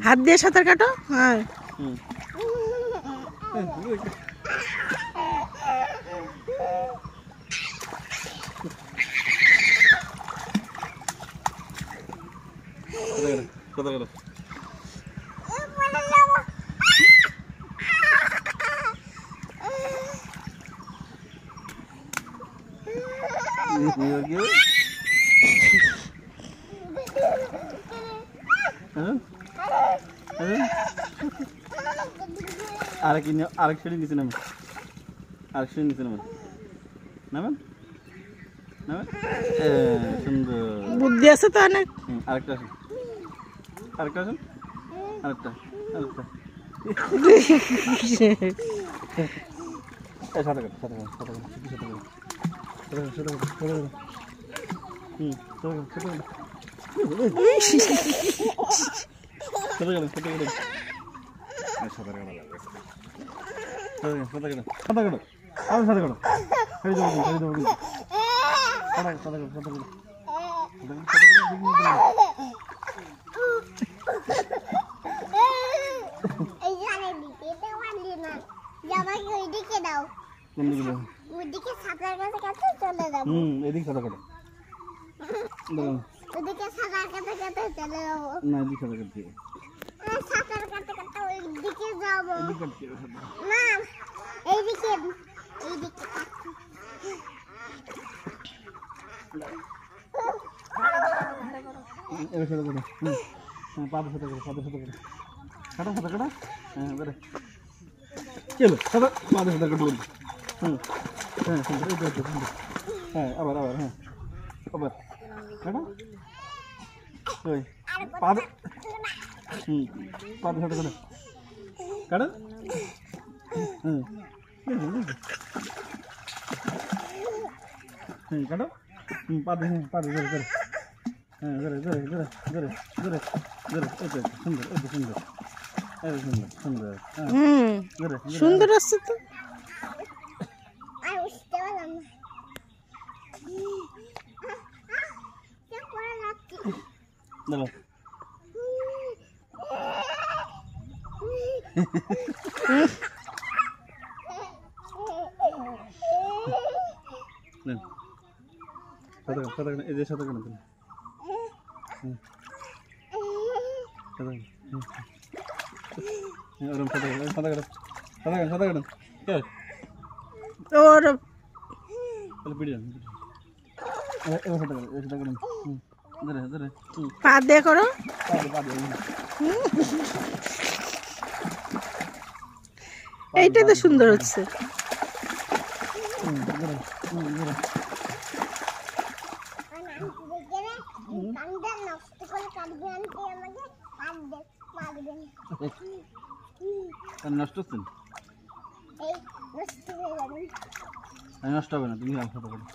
হাত দিয়ে সাঁতার কাটো। হ্যাঁ আরেক সিঁড়ি নিচে নামেন, আরেক সিঁড়ি নিচে নামেন, নামেন নামেন। সুন্দর বুদ্ধি আছে তো অনেক। আরেকটা আসুন, আরেকটা আসুন, আরেকটা আরেকটা। সাঁতার কাটো, সাঁতার কাটো, সাঁতার কাটো, সাঁতার কাটো, সাঁতার কাটো, সাঁতার কাটো, সাঁতার কাটো, সাঁতার কাটো। এদিকে সাঁতার কাটো। ওদিকে সাঁতার কাটতে কাটতে চলে যাবো। না এদিকে সাঁতার কাটতে হবে। সাঁতার কাটতে কাটতে ওইদিকে যাবো। এদিকে কাটতে হবে। না এইদিকে এইদিকে। এবার সাঁতার কাটো। পাদে সাঁতার কাটো, পাদে সাঁতার কাটো। কাটো সাঁতার কাটো। হ্যাঁ বেরে চলো সাঁতার, পাদে সাঁতার কাটো। হ্যাঁ সুন্দর, এই তো সুন্দর। হ্যাঁ আবার আবার, হ্যাঁ আবার কাটো। ওই পাদে, পাদে সাঁতার কাটো, কাটো। কাটো পাদে, হ্যাঁ পাদে ধরে ধরে, হ্যাঁ ধরে ধরে ধরে ধরে ধরে ধরে। এই তো সুন্দর, এই তো সুন্দর, এই সুন্দর সুন্দর। ধরে সুন্দর আসছে তো। আর উঠতে পারলাম না। দাঁড়াও। সাঁতার কাটো, সাঁতার কাটো, এই যে সাঁতার কাটো তুমি। সাঁতার কাটো, ওরম সাঁতার কাটো, সাঁতার কাটো, সাঁতার কাটো, সাঁতার কাটো। ওর তাহলে পিড়ে যান। এবার সাঁতার কাটো, এই সাঁতার কাটো। ধরে ধরে পা দিয়ে করো। এইটা তো সুন্দর হচ্ছে। নষ্ট হচ্ছে না, নষ্ট হবে না। তুমি সাঁতার কাটো।